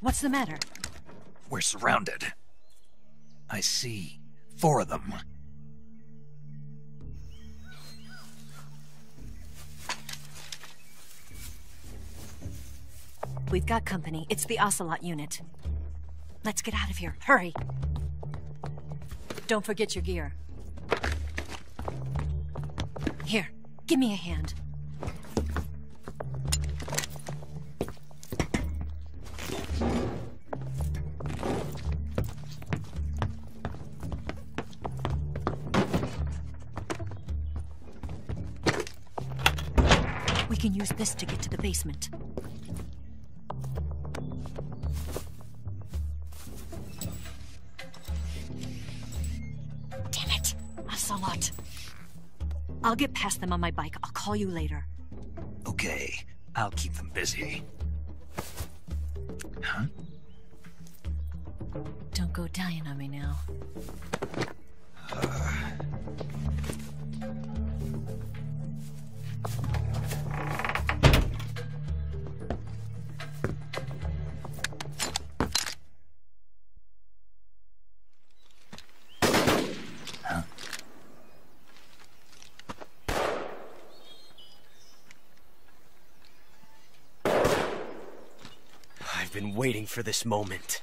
What's the matter? We're surrounded. I see 4 of them. We've got company. It's the Ocelot unit. Let's get out of here. Hurry! Don't forget your gear. Here, give me a hand. We can use this to get to the basement. Damn it! Ocelot. I'll get past them on my bike. I'll call you later. Okay, I'll keep them busy. Huh? Don't go dying on me now. I've been waiting for this moment.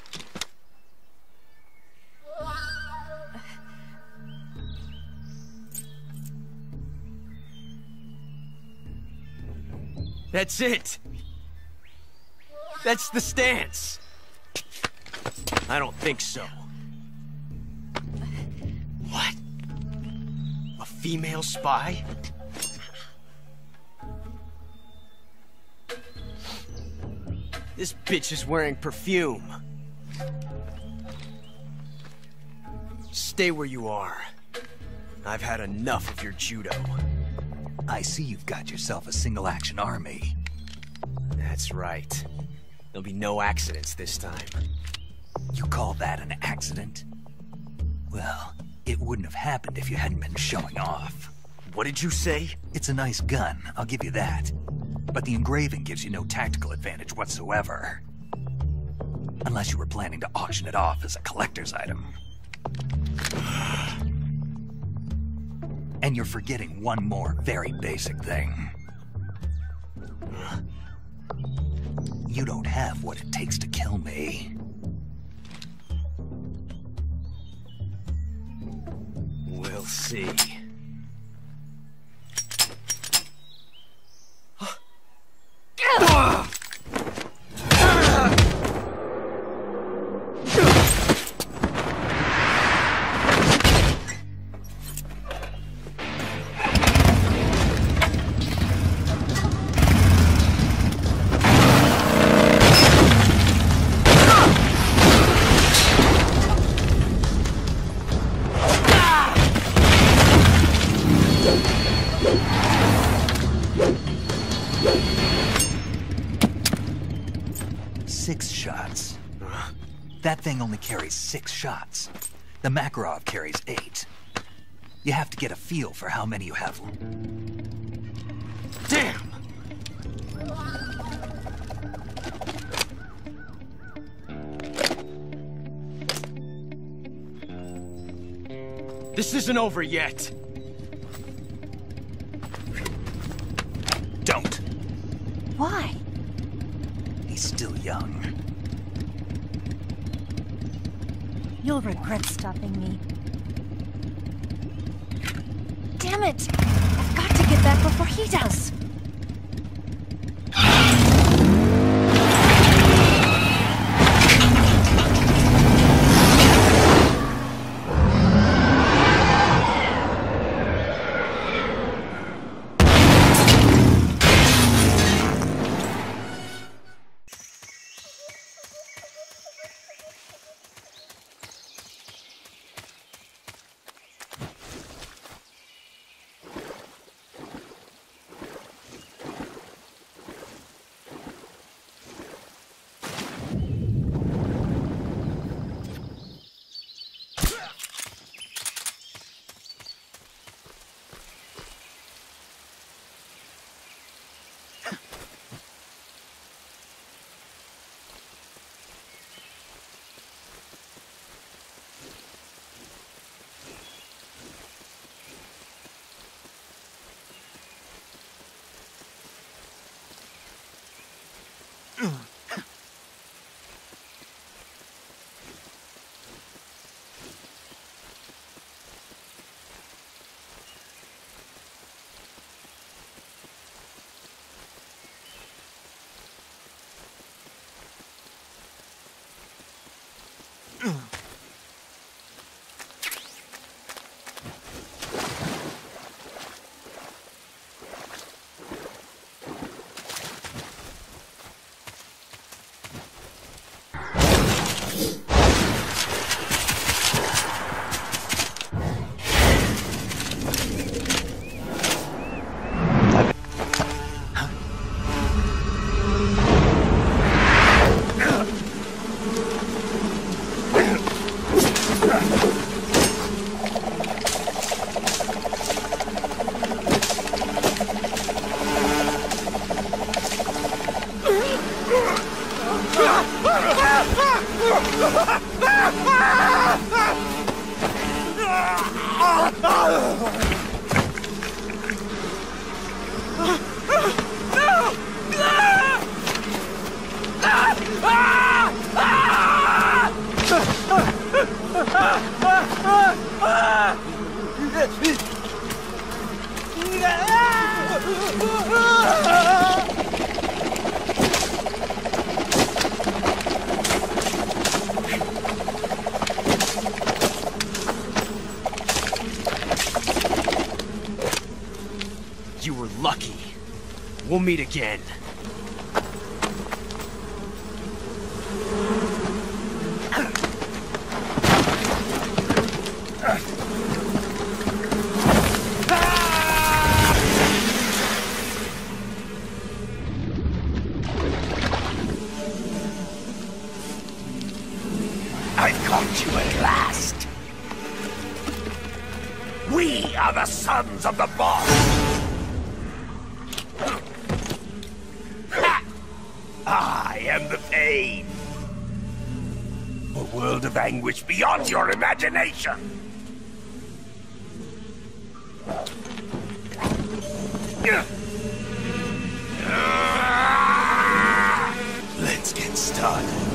That's it! That's the stance! I don't think so. What? A female spy? This bitch is wearing perfume. Stay where you are. I've had enough of your judo. I see you've got yourself a single-action army. That's right. There'll be no accidents this time. You call that an accident? Well, it wouldn't have happened if you hadn't been showing off. What did you say? It's a nice gun, I'll give you that. But the engraving gives you no tactical advantage whatsoever. Unless you were planning to auction it off as a collector's item. And you're forgetting one more very basic thing. You don't have what it takes to kill me. We'll see. That thing only carries 6 shots. The Makarov carries 8. You have to get a feel for how many you have. Damn! This isn't over yet. Don't. Why? He's still young. You'll regret stopping me. Damn it! I've got to get back before he does! You were lucky. We'll meet again. I've caught you at last. We are the sons of the boss. I am the pain. A world of anguish beyond your imagination. Let's get started.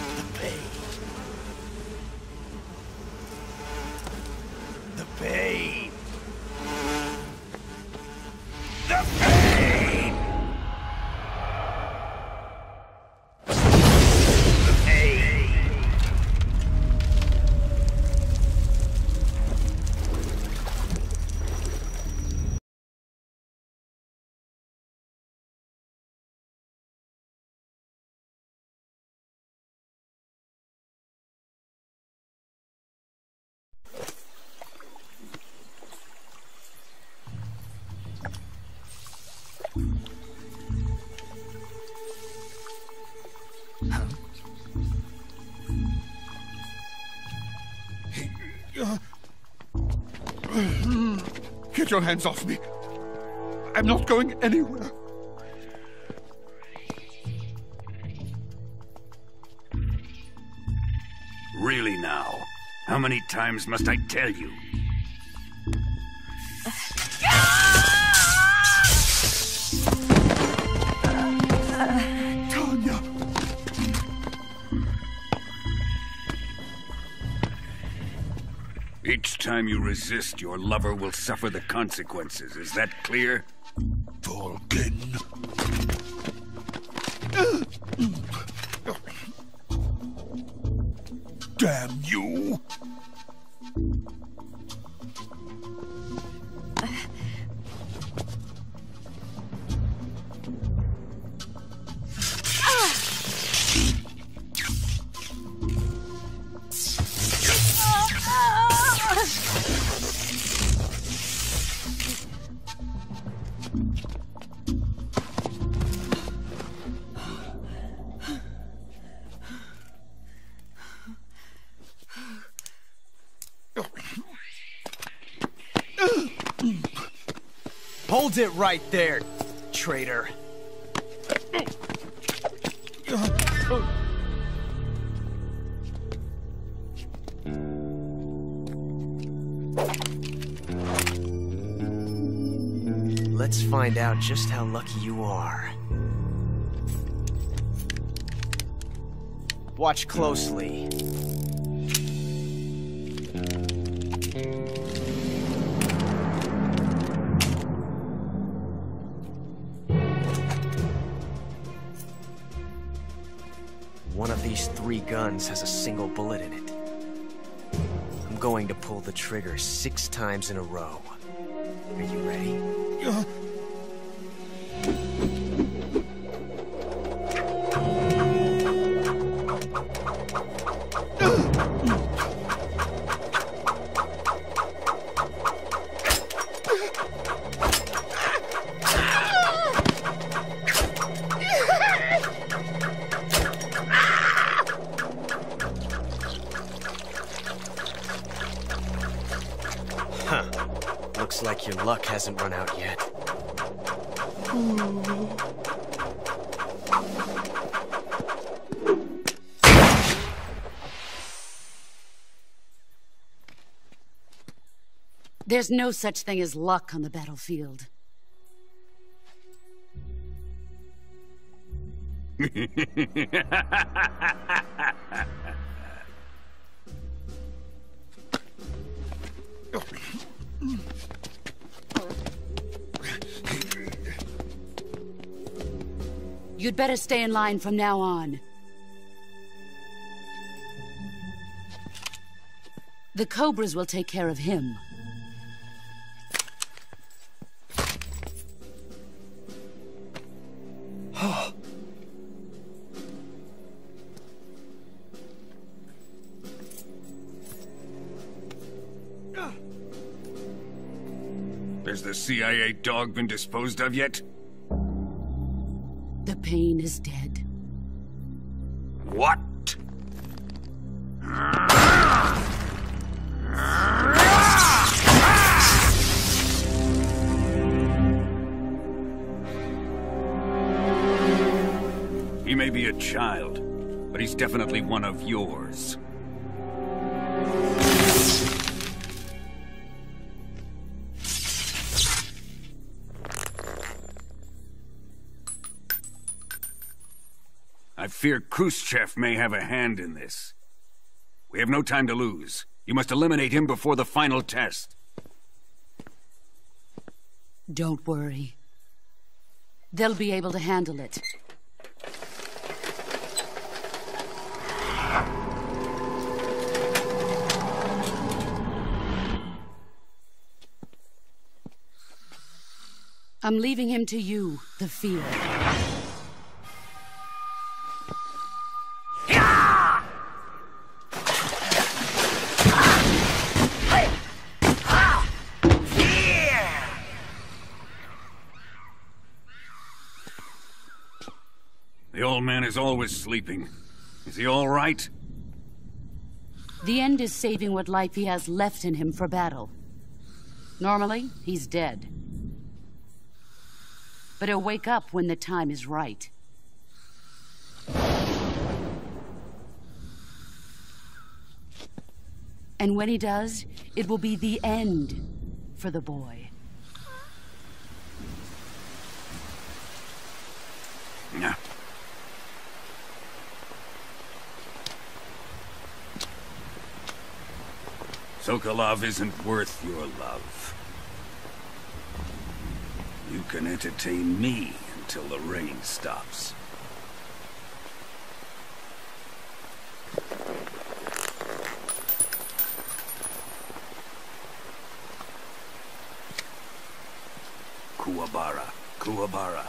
The pain. The pain. The pain. Get your hands off me. I'm not going anywhere. Really now? How many times must I tell you? Tanya! Each time you resist, your lover will suffer the consequences. Is that clear? Vulcan. Damn you! Hold it right there, traitor. Let's find out just how lucky you are. Watch closely. One of these 3 guns has a single bullet in it. I'm going to pull the trigger 6 times in a row. Are you ready? Looks like your luck hasn't run out yet. There's no such thing as luck on the battlefield. You'd better stay in line from now on. The Cobras will take care of him. Has the CIA dog been disposed of yet? The pain is dead. What? He may be a child, but he's definitely one of yours. I fear Khrushchev may have a hand in this. We have no time to lose. You must eliminate him before the final test. Don't worry. They'll be able to handle it. I'm leaving him to you, the field. The old man is always sleeping. Is he all right? The end is saving what life he has left in him for battle. Normally, he's dead. But he'll wake up when the time is right. And when he does, it will be the end for the boy. No. Sokolov isn't worth your love. You can entertain me until the rain stops. Kuwabara, Kuwabara.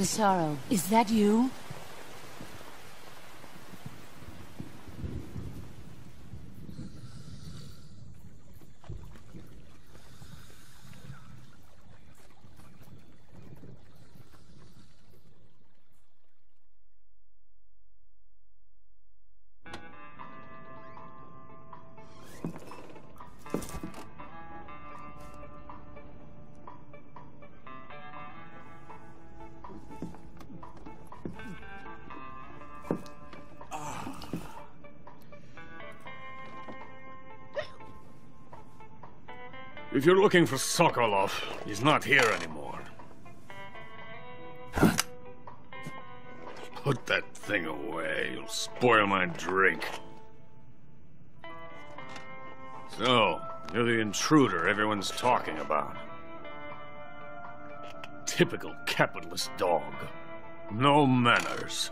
Sorrow, is that you? If you're looking for Sokolov, he's not here anymore. Put that thing away. You'll spoil my drink. So, you're the intruder everyone's talking about. Typical capitalist dog. No manners.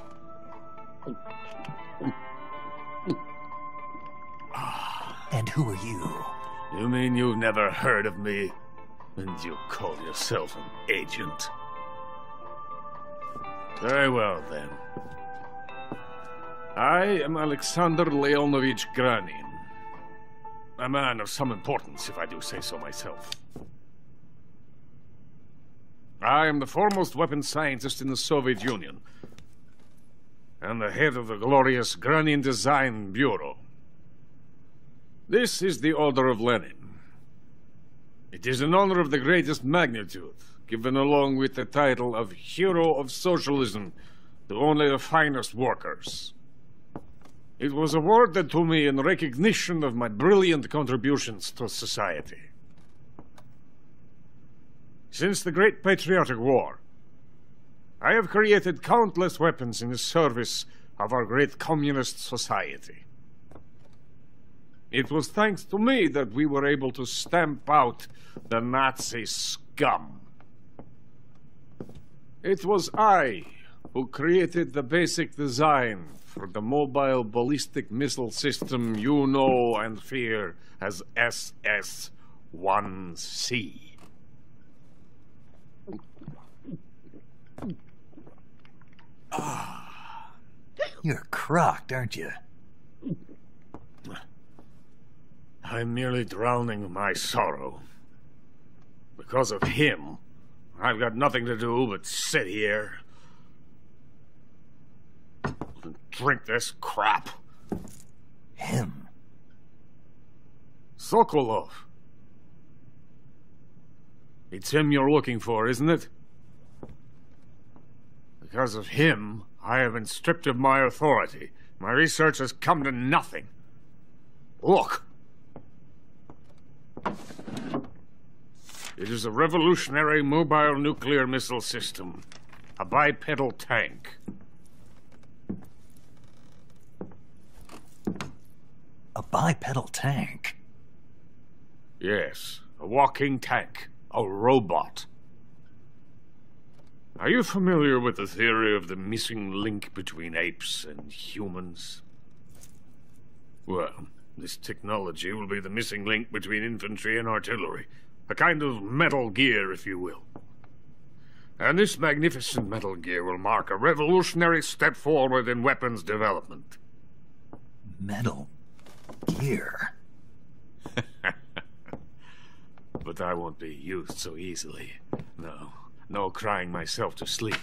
And who are you? You mean you've never heard of me? And you call yourself an agent? Very well, then. I am Alexander Leonovich Granin. A man of some importance, if I do say so myself. I am the foremost weapons scientist in the Soviet Union, and the head of the glorious Granin Design Bureau. This is the Order of Lenin. It is an honor of the greatest magnitude, given along with the title of Hero of Socialism to only the finest workers. It was awarded to me in recognition of my brilliant contributions to society. Since the Great Patriotic War, I have created countless weapons in the service of our great communist society. It was thanks to me that we were able to stamp out the Nazi scum. It was I who created the basic design for the mobile ballistic missile system you know and fear as SS-1C. You're crocked, aren't you? I'm merely drowning my sorrow. Because of him, I've got nothing to do but sit here and drink this crap. Him? Sokolov. It's him you're looking for, isn't it? Because of him, I have been stripped of my authority. My research has come to nothing. Look. It is a revolutionary mobile nuclear missile system. A bipedal tank. A bipedal tank? Yes, a walking tank. A robot. Are you familiar with the theory of the missing link between apes and humans? Well, this technology will be the missing link between infantry and artillery. A kind of Metal Gear, if you will. And this magnificent Metal Gear will mark a revolutionary step forward in weapons development. Metal Gear? But I won't be used so easily. No crying myself to sleep.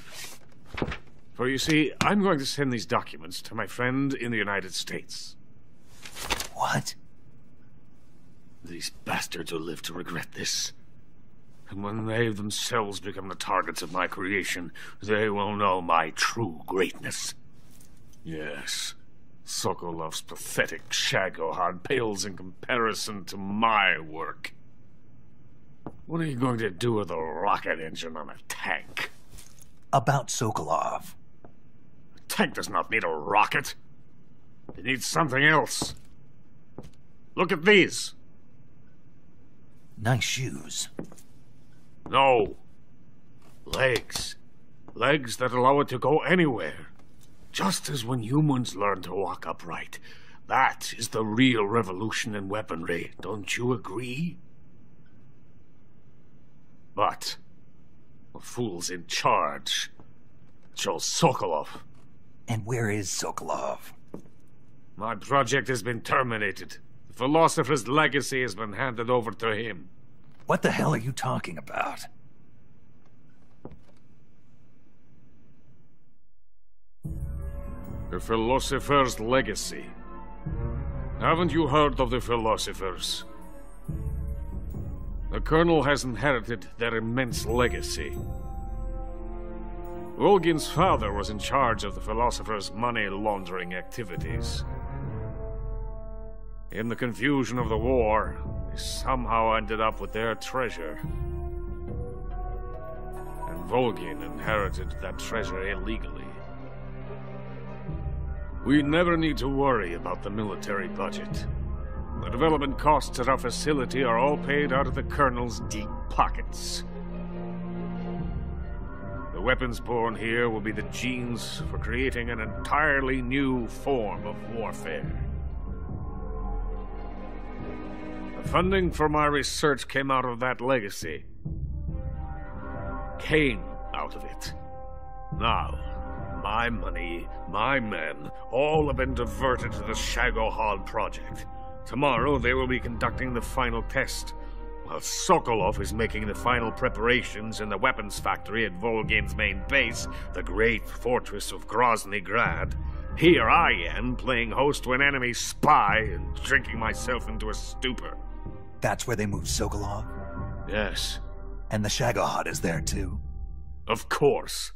For you see, I'm going to send these documents to my friend in the United States. What? These bastards will live to regret this. And when they themselves become the targets of my creation, they will know my true greatness. Yes, Sokolov's pathetic Shagohod pales in comparison to my work. What are you going to do with a rocket engine on a tank? About Sokolov. A tank does not need a rocket. It needs something else. Look at these. Nice shoes. No. Legs. Legs that allow it to go anywhere. Just as when humans learn to walk upright. That is the real revolution in weaponry. Don't you agree? But the fool's in charge. Joe Sokolov. And where is Sokolov? My project has been terminated. The philosopher's legacy has been handed over to him. What the hell are you talking about? The philosopher's legacy. Haven't you heard of the philosophers? The Colonel has inherited their immense legacy. Volgin's father was in charge of the philosopher's money laundering activities. In the confusion of the war, they somehow ended up with their treasure. And Volgin inherited that treasure illegally. We never need to worry about the military budget. The development costs at our facility are all paid out of the Colonel's deep pockets. The weapons born here will be the genes for creating an entirely new form of warfare. The funding for my research came out of that legacy. Came out of it. Now, my money, my men, all have been diverted to the Shagohod project. Tomorrow they will be conducting the final test, while Sokolov is making the final preparations in the weapons factory at Volgin's main base, the great fortress of Grozny Grad. Here I am, playing host to an enemy spy and drinking myself into a stupor. That's where they moved Sokolov? Yes. And the Shagohod is there too? Of course.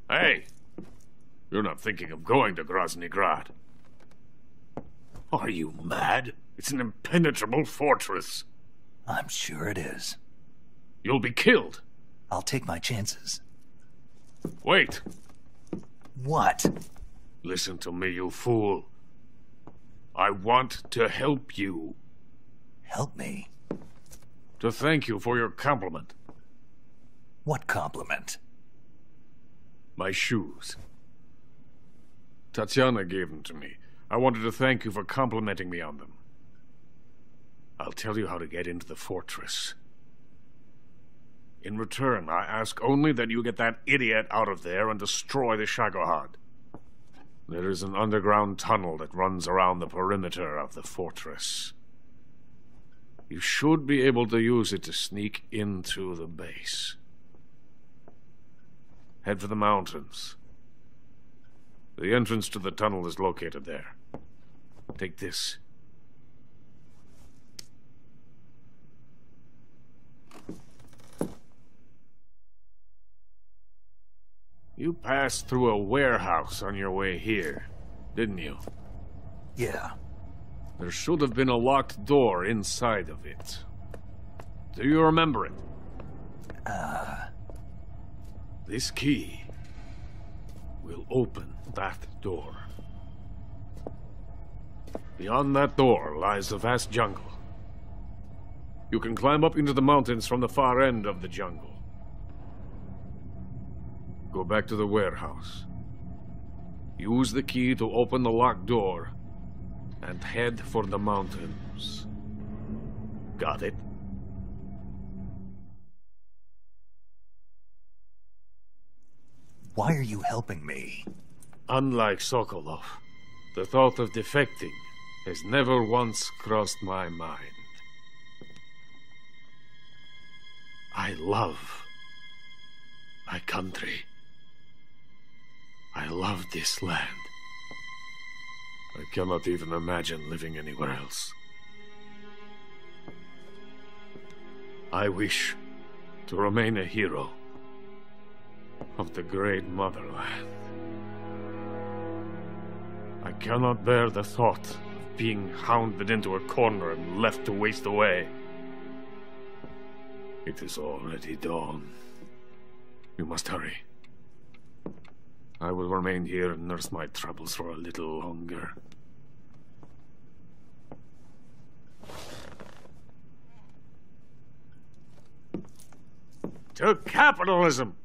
Hey, you're not thinking of going to Grozny Grad. Are you mad? It's an impenetrable fortress. I'm sure it is. You'll be killed. I'll take my chances. Wait. What? Listen to me, you fool. I want to help you. Help me? To thank you for your compliment. What compliment? My shoes. Tatiana gave them to me. I wanted to thank you for complimenting me on them. I'll tell you how to get into the fortress. In return, I ask only that you get that idiot out of there and destroy the Shagohod. There is an underground tunnel that runs around the perimeter of the fortress. You should be able to use it to sneak into the base. Head for the mountains. The entrance to the tunnel is located there. Take this. You passed through a warehouse on your way here, didn't you? Yeah. There should have been a locked door inside of it. Do you remember it? This key will open that door. Beyond that door lies a vast jungle. You can climb up into the mountains from the far end of the jungle. Go back to the warehouse. Use the key to open the locked door and head for the mountains. Got it? Why are you helping me? Unlike Sokolov, the thought of defecting has never once crossed my mind. I love my country. I love this land. I cannot even imagine living anywhere else. I wish to remain a hero of the great motherland. I cannot bear the thought of being hounded into a corner and left to waste away. It is already dawn. You must hurry. I will remain here and nurse my troubles for a little longer. To capitalism!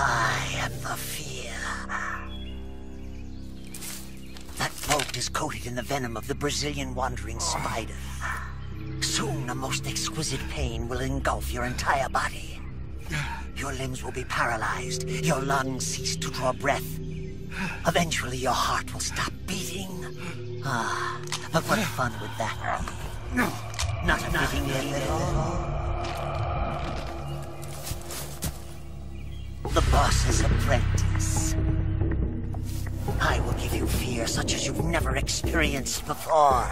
I am the fear. That boat is coated in the venom of the Brazilian wandering spider. Soon a most exquisite pain will engulf your entire body. Your limbs will be paralyzed, your lungs cease to draw breath. Eventually your heart will stop beating. But what fun would that be? Not a fitting end at all. The boss's apprentice. I will give you fear such as you've never experienced before.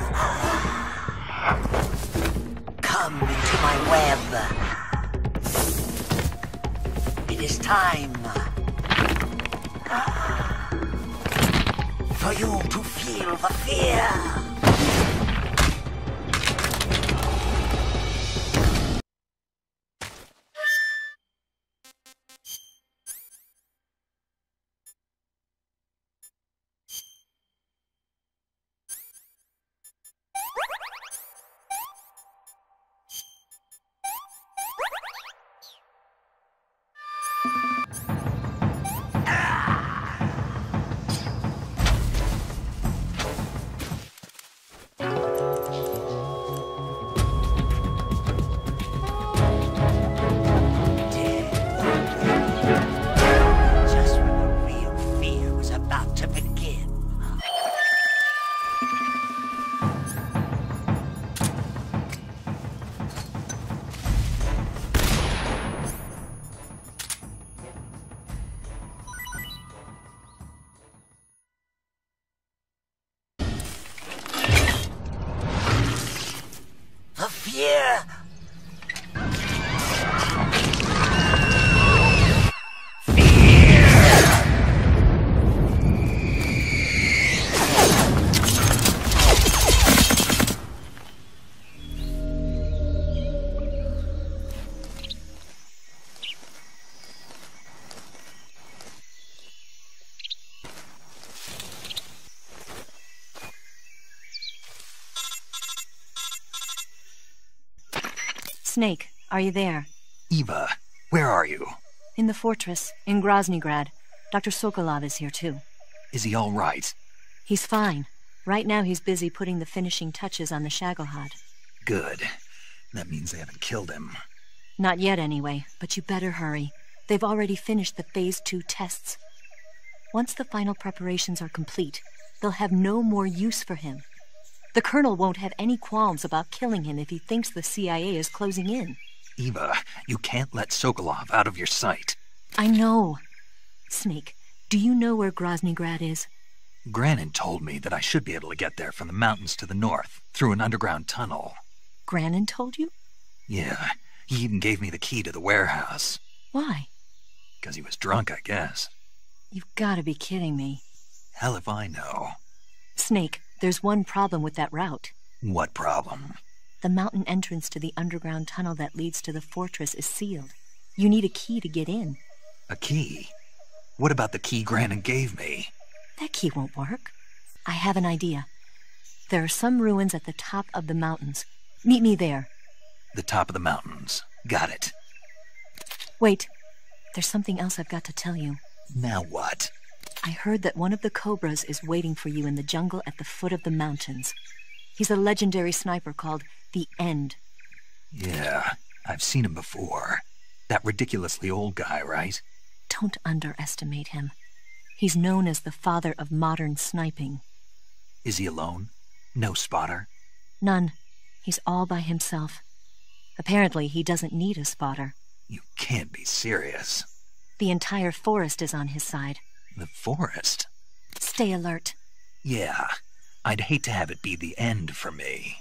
Come into my web. It is time for you to feel the fear. Fear! Snake, are you there? Eva, where are you? In the fortress, in Groznygrad. Dr. Sokolov is here too. Is he all right? He's fine. Right now he's busy putting the finishing touches on the Shagohod. Good. That means they haven't killed him. Not yet anyway, but you better hurry. They've already finished the Phase 2 tests. Once the final preparations are complete, they'll have no more use for him. The Colonel won't have any qualms about killing him if he thinks the CIA is closing in. Eva, you can't let Sokolov out of your sight. I know. Snake, do you know where Groznygrad is? Granin told me that I should be able to get there from the mountains to the north, through an underground tunnel. Granin told you? Yeah, he even gave me the key to the warehouse. Why? 'Cause he was drunk, I guess. You've got to be kidding me. Hell if I know. Snake, there's one problem with that route. What problem? The mountain entrance to the underground tunnel that leads to the fortress is sealed. You need a key to get in. A key? What about the key Granin gave me? That key won't work. I have an idea. There are some ruins at the top of the mountains. Meet me there. The top of the mountains. Got it. Wait. There's something else I've got to tell you. Now what? I heard that one of the Cobras is waiting for you in the jungle at the foot of the mountains. He's a legendary sniper called The End. Yeah, I've seen him before. That ridiculously old guy, right? Don't underestimate him. He's known as the father of modern sniping. Is he alone? No spotter? None. He's all by himself. Apparently, he doesn't need a spotter. You can't be serious. The entire forest is on his side. The forest? Stay alert. Yeah, I'd hate to have it be the end for me.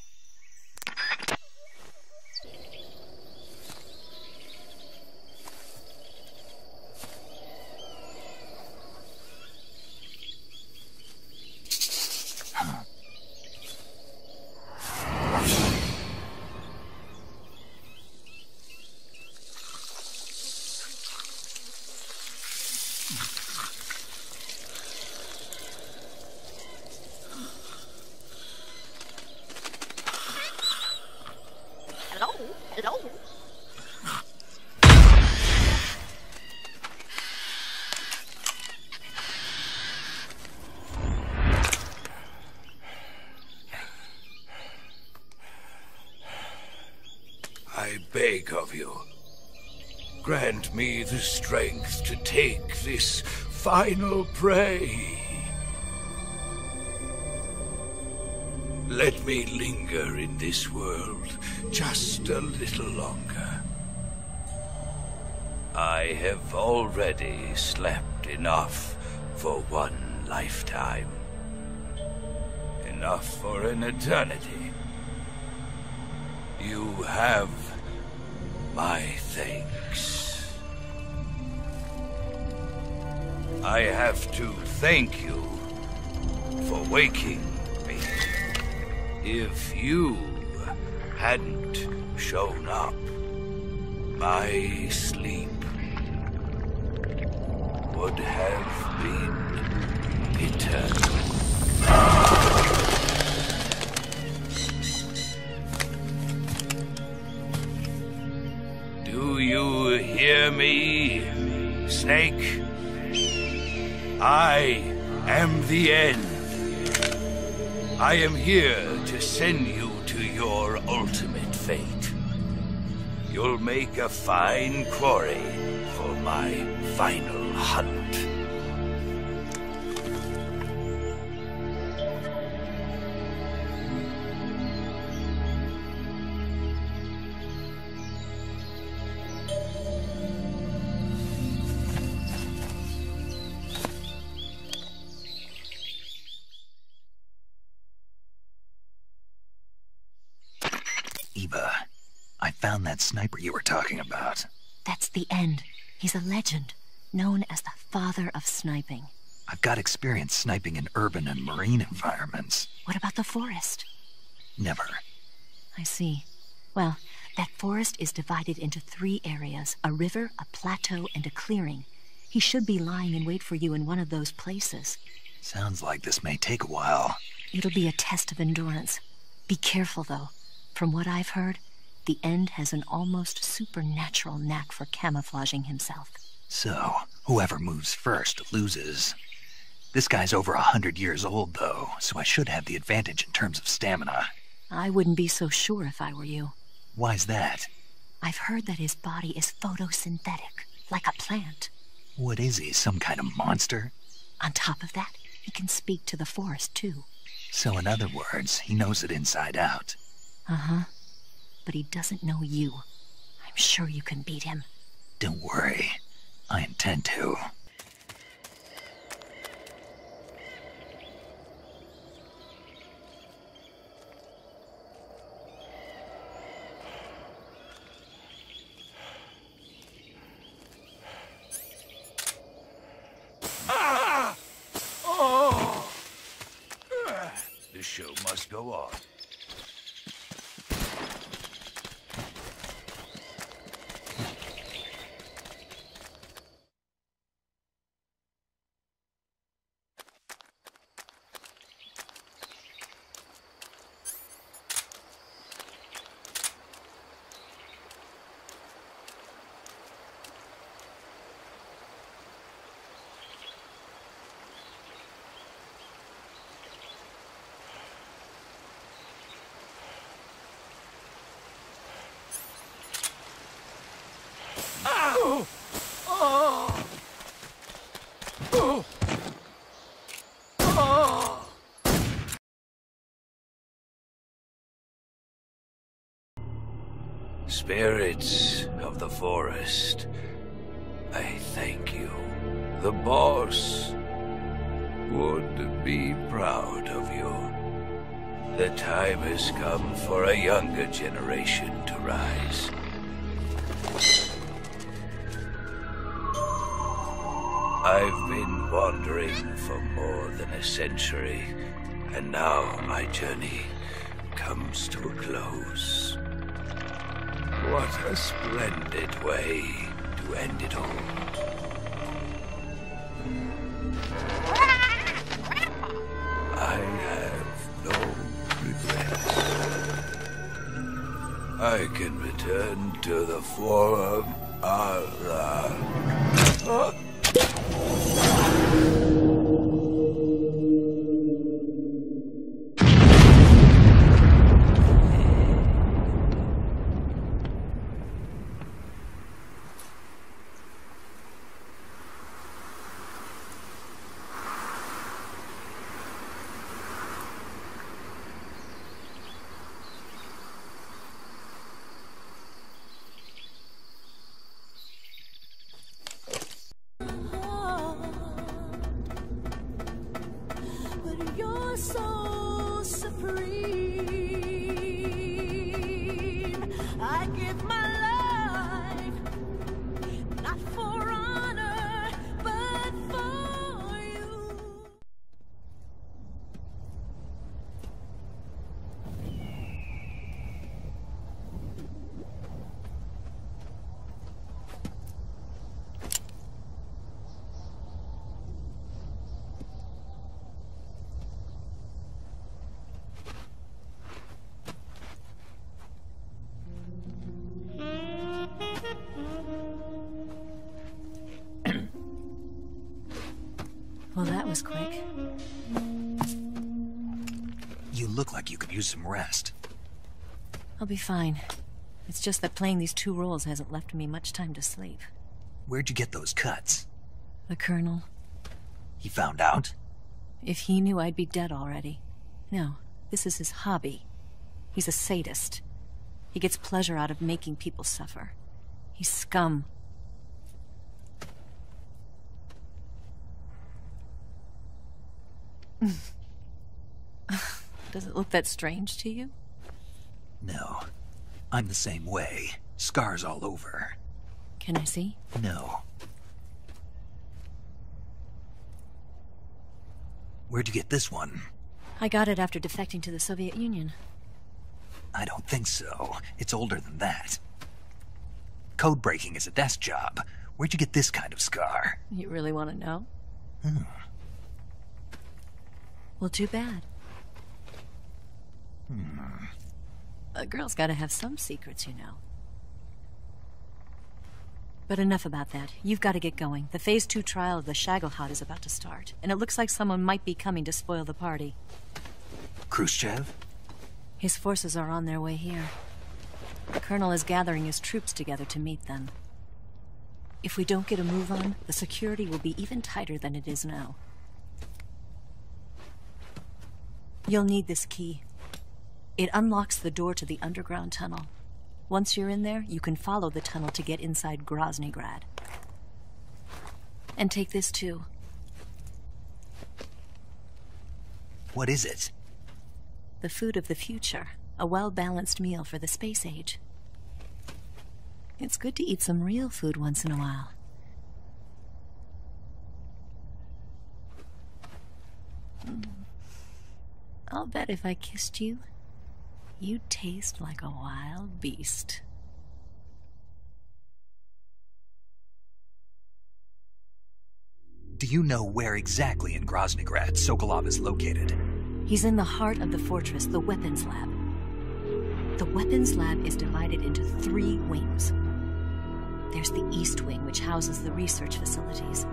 beg of you. Grant me the strength to take this final prey. Let me linger in this world just a little longer. I have already slept enough for one lifetime. Enough for an eternity. You have my thanks. I have to thank you for waking me. If you hadn't shown up, my sleep would have been eternal. Do you hear me, Snake? I am the end. I am here to send you to your ultimate fate. You'll make a fine quarry for my final hunt. Eva, I found that sniper you were talking about. That's the end. He's a legend, known as the father of sniping. I've got experience sniping in urban and marine environments. What about the forest? Never. I see. Well, that forest is divided into 3 areas, a river, a plateau, and a clearing. He should be lying in wait for you in one of those places. Sounds like this may take a while. It'll be a test of endurance. Be careful, though. From what I've heard, the End has an almost supernatural knack for camouflaging himself. So, whoever moves first loses. This guy's over 100 years old, though, so I should have the advantage in terms of stamina. I wouldn't be so sure if I were you. Why's that? I've heard that his body is photosynthetic, like a plant. What is he, some kind of monster? On top of that, he can speak to the forest, too. So in other words, he knows it inside out. Uh-huh. But he doesn't know you. I'm sure you can beat him. Don't worry. I intend to. The show must go on. Spirits of the forest, I thank you. The boss would be proud of you. The time has come for a younger generation to rise. I've been wandering for more than a century, and now my journey comes to a close. What a splendid way to end it all. I have no regrets. I can return to the Forum. so supreme. I give my life, not for honor, but for you. Well, that was quick. You look like you could use some rest. I'll be fine. It's just that playing these two roles hasn't left me much time to sleep. Where'd you get those cuts? The Colonel. He found out? If he knew, I'd be dead already. No, this is his hobby. He's a sadist. He gets pleasure out of making people suffer. He's scum. Does it look that strange to you? No. I'm the same way. Scars all over. Can I see? No. Where'd you get this one? I got it after defecting to the Soviet Union. I don't think so. It's older than that. Code breaking is a desk job. Where'd you get this kind of scar? You really want to know? Well, too bad. A girl's gotta have some secrets, you know. But enough about that. You've got to get going. The Phase 2 trial of the Shagelhot is about to start, and it looks like someone might be coming to spoil the party. Khrushchev? His forces are on their way here. The Colonel is gathering his troops together to meet them. If we don't get a move on, the security will be even tighter than it is now. You'll need this key. It unlocks the door to the underground tunnel. Once you're in there, you can follow the tunnel to get inside Groznygrad. And take this too. What is it? The food of the future. A well-balanced meal for the space age. It's good to eat some real food once in a while. I'll bet if I kissed you, you'd taste like a wild beast. Do you know where exactly in Groznygrad Sokolov is located? He's in the heart of the fortress, the weapons lab. The weapons lab is divided into 3 wings. There's the East Wing, which houses the research facilities.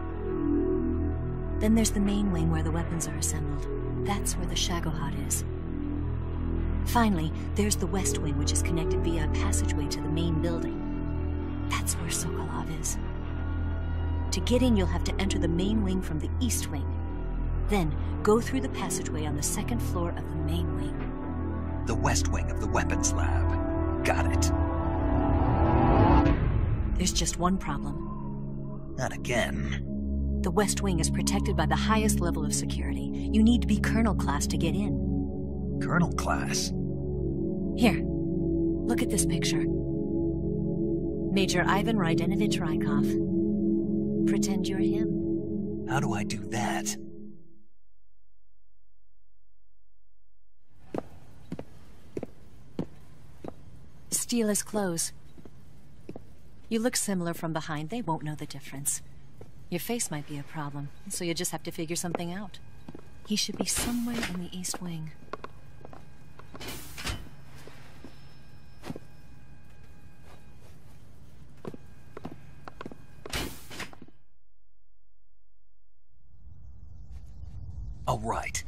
Then there's the main wing where the weapons are assembled. That's where the Shagelhot is. Finally, there's the West Wing, which is connected via a passageway to the main building. That's where Sokolov is. To get in, you'll have to enter the main wing from the East Wing. Then, go through the passageway on the 2nd floor of the main wing. The West Wing of the weapons lab. Got it. There's just one problem. Not again. The West Wing is protected by the highest level of security. You need to be Colonel class to get in. Colonel class? Here, look at this picture. Major Ivan Rydenovich Rykov. Pretend you're him. How do I do that? Steal his clothes. You look similar from behind. They won't know the difference. Your face might be a problem, so you just have to figure something out. He should be somewhere in the East Wing. All right.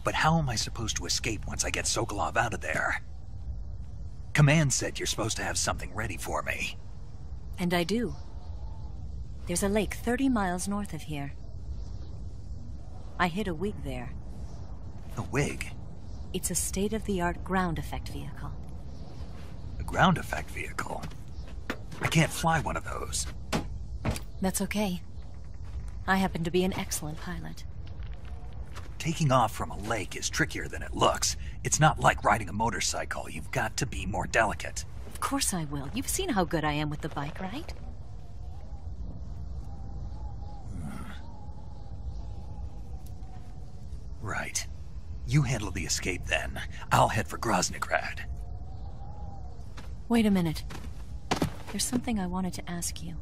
But how am I supposed to escape once I get Sokolov out of there? Command said you're supposed to have something ready for me. And I do. There's a lake 30 miles north of here. I hid a wig there. A wig? It's a state-of-the-art ground effect vehicle. A ground effect vehicle? I can't fly one of those. That's okay. I happen to be an excellent pilot. Taking off from a lake is trickier than it looks. It's not like riding a motorcycle. You've got to be more delicate. Of course I will. You've seen how good I am with the bike, right? Right. You handle the escape then. I'll head for Groznygrad. Wait a minute. There's something I wanted to ask you.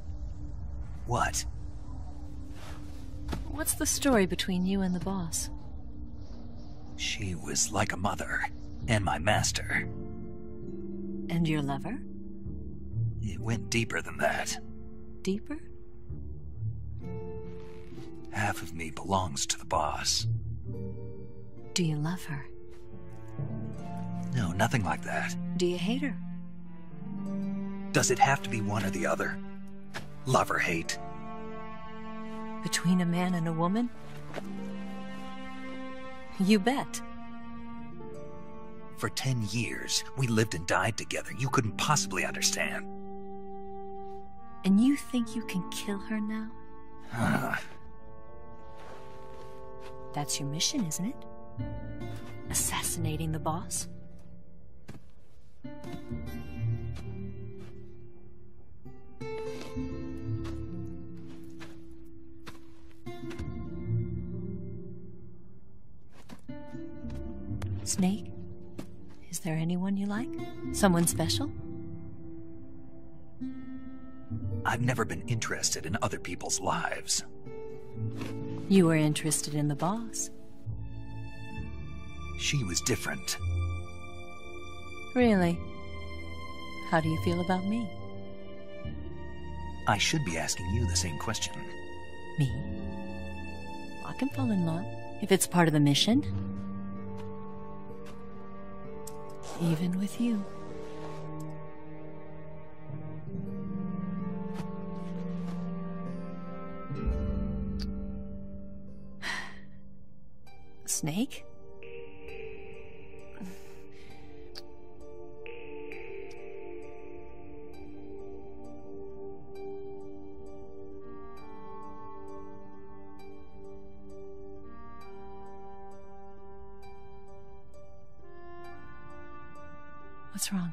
What? What's the story between you and the boss? She was like a mother, and my master. And your lover? It went deeper than that. Deeper? Half of me belongs to the boss. Do you love her? No, nothing like that. Do you hate her? Does it have to be one or the other? Love or hate? Between a man and a woman? You bet. For 10 years, we lived and died together. You couldn't possibly understand. And you think you can kill her now? That's your mission, isn't it? Assassinating the boss? Snake? Is there anyone you like? Someone special? I've never been interested in other people's lives. You were interested in the boss. She was different. Really? How do you feel about me? I should be asking you the same question. Me? I can fall in love if it's part of the mission. Even with you. Snake? What's wrong?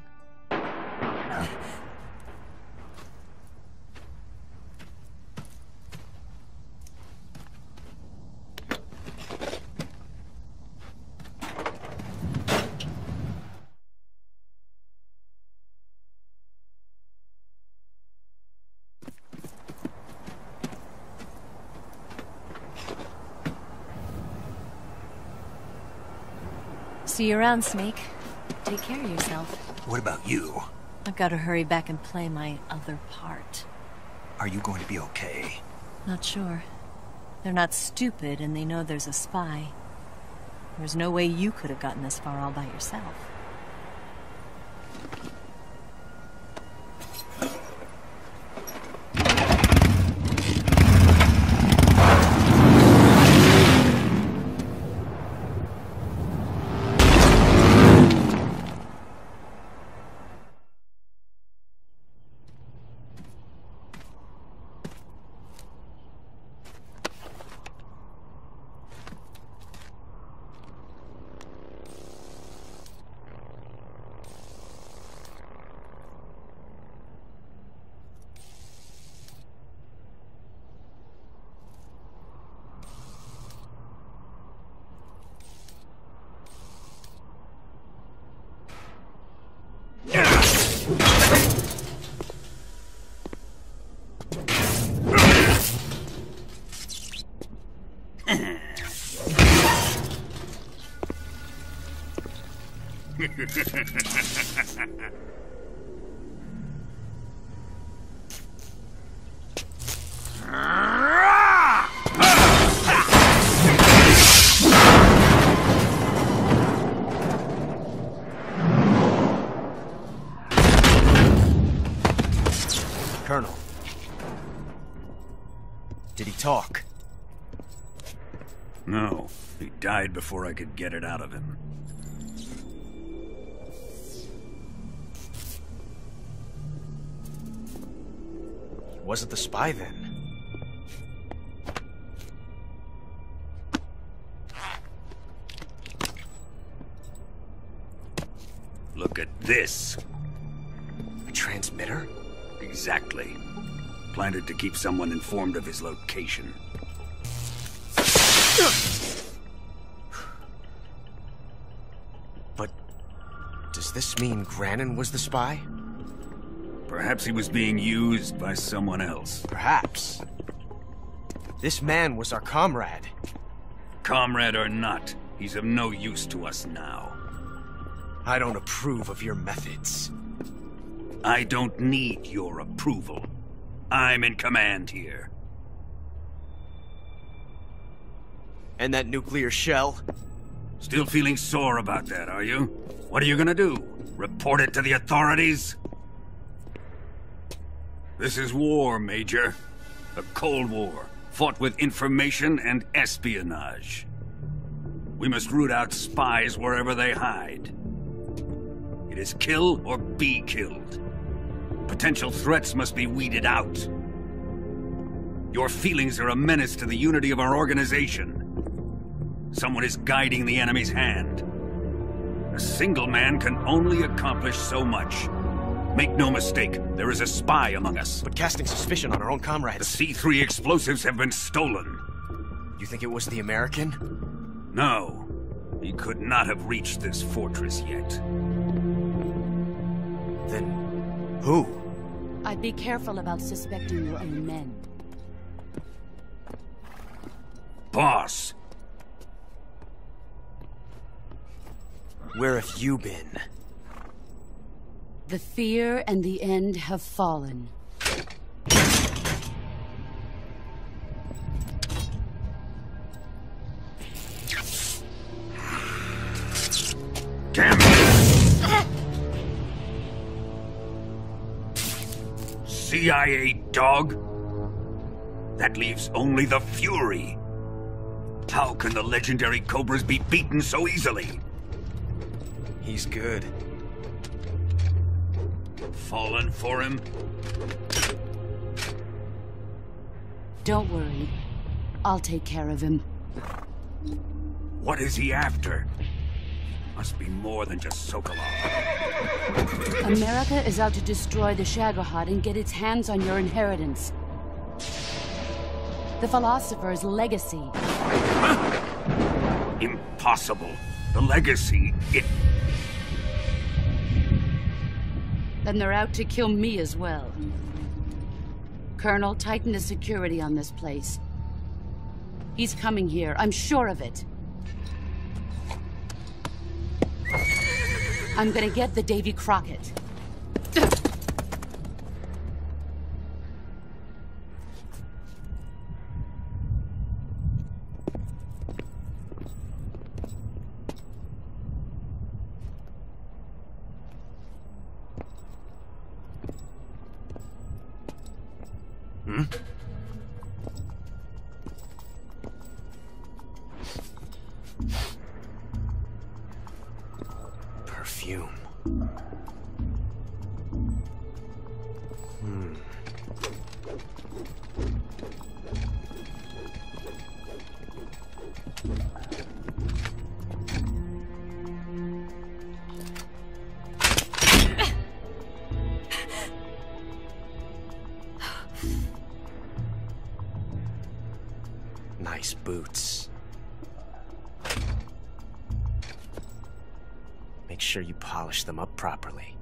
See you around, Snake. Take care of yourself. What about you? I've got to hurry back and play my other part. Are you going to be okay? Not sure. They're not stupid, and they know there's a spy. There's no way you could have gotten this far all by yourself. Colonel. Did he talk? No. He died before I could get it out of him. He wasn't the spy then. Look at this. A transmitter? Exactly. Planted to keep someone informed of his location. But does this mean Grannon was the spy? Perhaps he was being used by someone else. Perhaps. This man was our comrade. Comrade or not, he's of no use to us now. I don't approve of your methods. I don't need your approval. I'm in command here. And that nuclear shell? Still feeling sore about that, are you? What are you gonna do? Report it to the authorities? This is war, Major. A Cold War, fought with information and espionage. We must root out spies wherever they hide. It is kill or be killed. Potential threats must be weeded out. Your feelings are a menace to the unity of our organization. Someone is guiding the enemy's hand. A single man can only accomplish so much. Make no mistake, there is a spy among us. But casting suspicion on our own The comrades. C3 explosives have been stolen. You think it was the American? No, he could not have reached this fortress yet. Then who? I'd be careful about suspecting your own men. Boss! Where have you been? The fear and the end have fallen. Damn it! CIA dog? That leaves only the Fury. How can the legendary Cobras be beaten so easily? He's good. Fallen for him? Don't worry. I'll take care of him. What is he after? Must be more than just Sokolov. America is out to destroy the Shagohod and get its hands on your inheritance. The philosopher's legacy. Impossible. The legacy, Then they're out to kill me as well. Colonel, tighten the security on this place. He's coming here, I'm sure of it. I'm gonna get the Davy Crockett. Perfume. Nice boots. Make sure you polish them up properly.